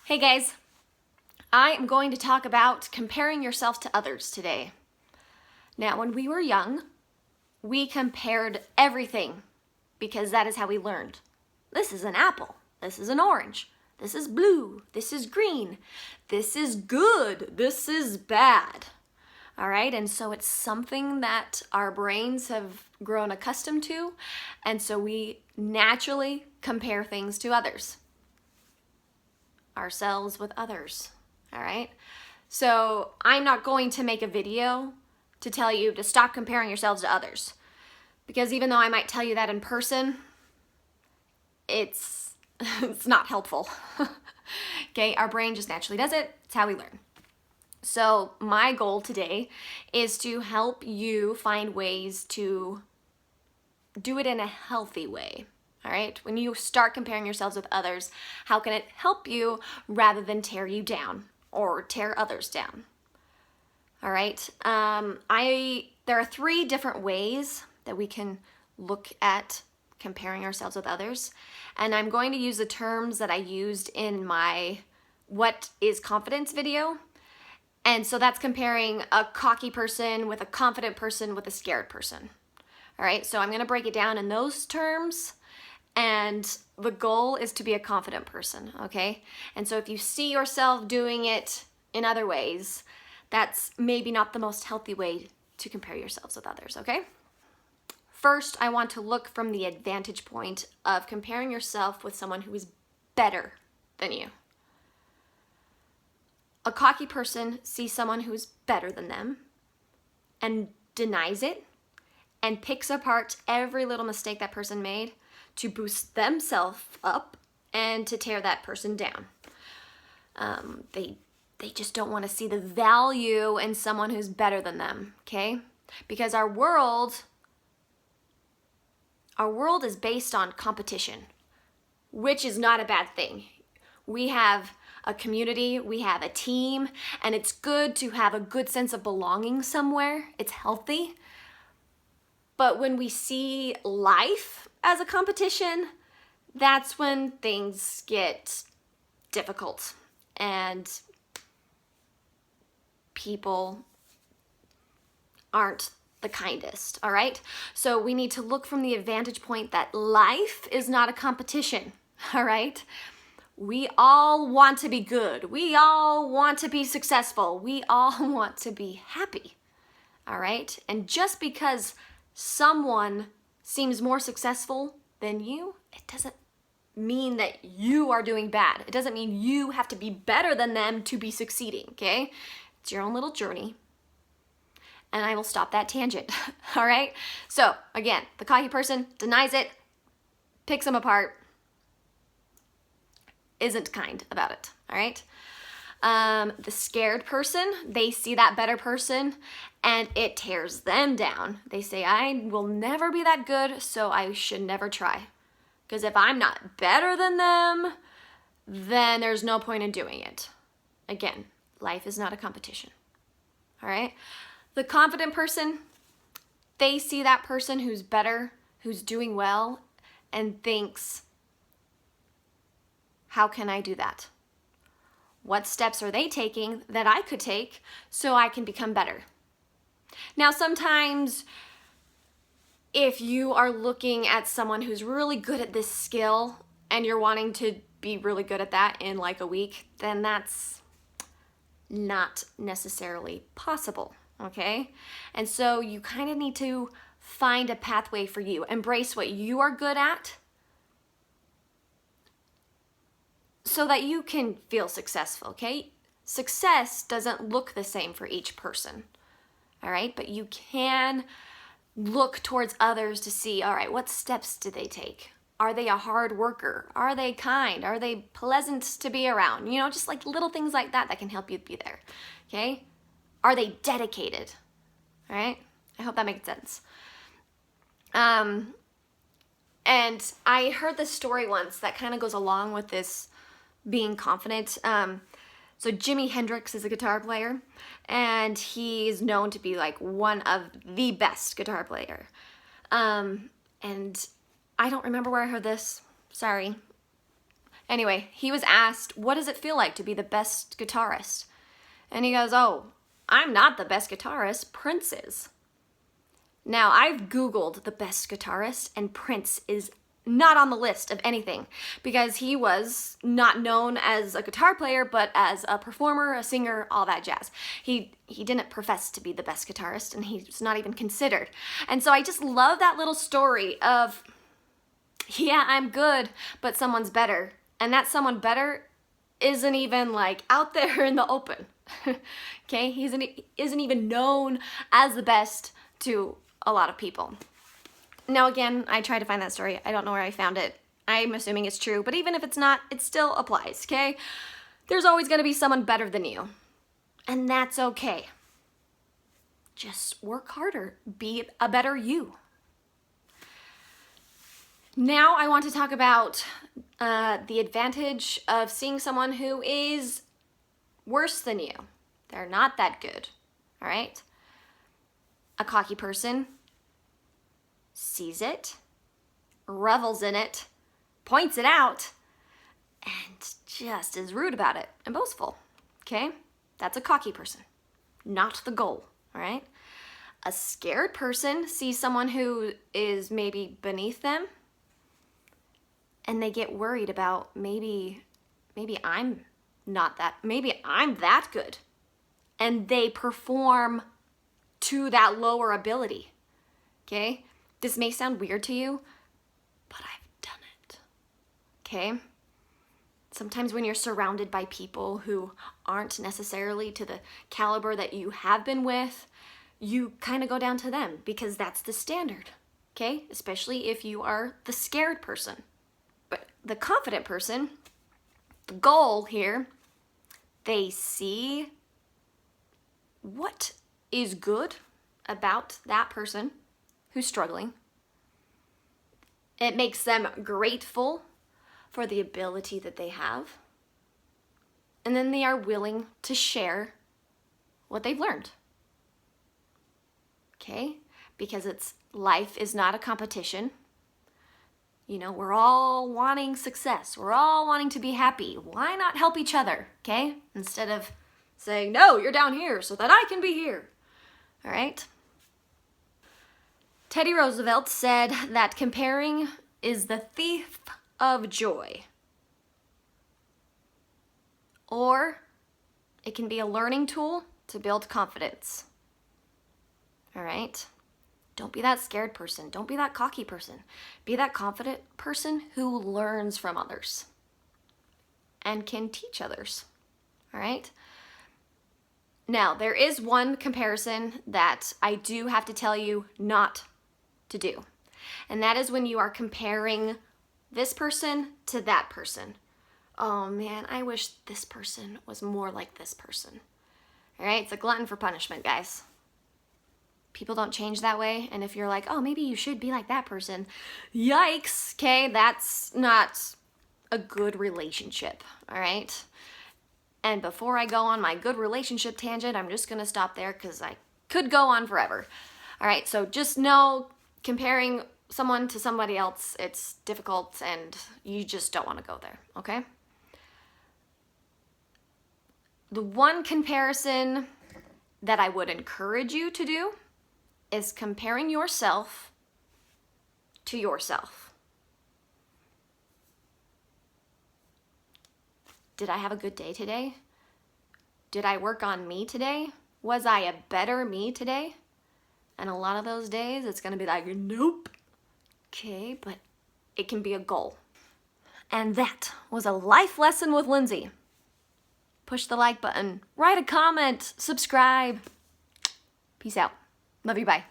Hey guys, I am going to talk about comparing yourself to others today. Now, when we were young, we compared everything because that is how we learned. This is an apple. This is an orange. This is blue. This is green. This is good. This is bad. All right, and so it's something that our brains have grown accustomed to, and so we naturally compare things to others. Ourselves with others, all right? So I'm not going to make a video to tell you to stop comparing yourselves to others, because even though I might tell you that in person, it's not helpful. Okay, our brain just naturally does it. It's how we learn. So my goal today is to help you find ways to do it in a healthy way. All right, when you start comparing yourselves with others, how can it help you rather than tear you down or tear others down? All right, there are 3 different ways that we can look at comparing ourselves with others, and I'm going to use the terms that I used in my What is Confidence video. And so that's comparing a cocky person with a confident person with a scared person. All right, so I'm going to break it down in those terms. And the goal is to be a confident person, okay? And so if you see yourself doing it in other ways, that's maybe not the most healthy way to compare yourselves with others, okay? First, I want to look from the advantage point of comparing yourself with someone who is better than you. A cocky person sees someone who's better than them and denies it and picks apart every little mistake that person made to boost themselves up and to tear that person down. They just don't want to see the value in someone who's better than them, okay? Because our world is based on competition, which is not a bad thing. We have a community, we have a team, and it's good to have a good sense of belonging somewhere. It's healthy. But when we see life as a competition, that's when things get difficult and people aren't the kindest, all right? So we need to look from the advantage point that life is not a competition, all right? We all want to be good. We all want to be successful. We all want to be happy, all right? And just because someone seems more successful than you, it doesn't mean that you are doing bad. It doesn't mean you have to be better than them to be succeeding, okay? It's your own little journey. And I will stop that tangent, all right? So, again, the cocky person denies it, picks them apart, isn't kind about it, all right? The scared person, they see that better person and it tears them down. They say, I will never be that good, so I should never try. Because if I'm not better than them, then there's no point in doing it. Again, life is not a competition, all right? The confident person, they see that person who's better, who's doing well, and thinks, how can I do that? What steps are they taking that I could take so I can become better? Now, sometimes if you are looking at someone who's really good at this skill and you're wanting to be really good at that in like a week, then that's not necessarily possible, okay? And so you kind of need to find a pathway for you. Embrace what you are good at so that you can feel successful, okay? Success doesn't look the same for each person, all right? But you can look towards others to see, all right, what steps did they take? Are they a hard worker? Are they kind? Are they pleasant to be around? You know, just like little things like that that can help you be there, okay? Are they dedicated? All right? I hope that makes sense. And I heard this story once that kind of goes along with this being confident. So Jimi Hendrix is a guitar player, and he's known to be like one of the best guitar player. And I don't remember where I heard this. Sorry. Anyway, he was asked, what does it feel like to be the best guitarist? And he goes, oh, I'm not the best guitarist, Prince is. Now, I've Googled the best guitarist, and Prince is not on the list of anything because he was not known as a guitar player, but as a performer, a singer, all that jazz. He didn't profess to be the best guitarist, and he's not even considered. And so I just love that little story of, yeah, I'm good, but someone's better. And that someone better isn't even like out there in the open. Okay, he isn't even known as the best to a lot of people. Now again, I tried to find that story. I don't know where I found it. I'm assuming it's true, but even if it's not, it still applies, okay? There's always gonna be someone better than you, and that's okay. Just work harder, be a better you. Now I want to talk about the advantage of seeing someone who is worse than you. They're not that good, all right? A cocky person sees it, revels in it, points it out, and just is rude about it and boastful, okay? That's a cocky person, not the goal, all right? A scared person sees someone who is maybe beneath them, and they get worried about maybe I'm that good, and they perform to that lower ability, okay? This may sound weird to you, but I've done it, okay? Sometimes when you're surrounded by people who aren't necessarily to the caliber that you have been with, you kind of go down to them because that's the standard, okay? Especially if you are the scared person. But the confident person, the goal here, they see what is good about that person who's struggling. It makes them grateful for the ability that they have. And then they are willing to share what they've learned. Okay? Because life is not a competition. You know, we're all wanting success. We're all wanting to be happy. Why not help each other, okay? Instead of saying, no, you're down here so that I can be here. All right? Teddy Roosevelt said that comparing is the thief of joy. Or it can be a learning tool to build confidence. All right? Don't be that scared person. Don't be that cocky person. Be that confident person who learns from others and can teach others. All right? Now, there is one comparison that I do have to tell you not to do. And that is when you are comparing this person to that person. Oh man, I wish this person was more like this person. All right? It's a glutton for punishment, guys. People don't change that way. And if you're like, oh, maybe you should be like that person, yikes, okay? That's not a good relationship, all right? And before I go on my good relationship tangent, I'm just gonna stop there because I could go on forever. All right, so just know comparing someone to somebody else, it's difficult and you just don't wanna go there, okay? The one comparison that I would encourage you to do is comparing yourself to yourself. Did I have a good day today? Did I work on me today? Was I a better me today? And a lot of those days, it's gonna be like, nope. Okay, but it can be a goal. And that was a life lesson with Lindsey. Push the like button, write a comment, subscribe. Peace out. Love you, bye.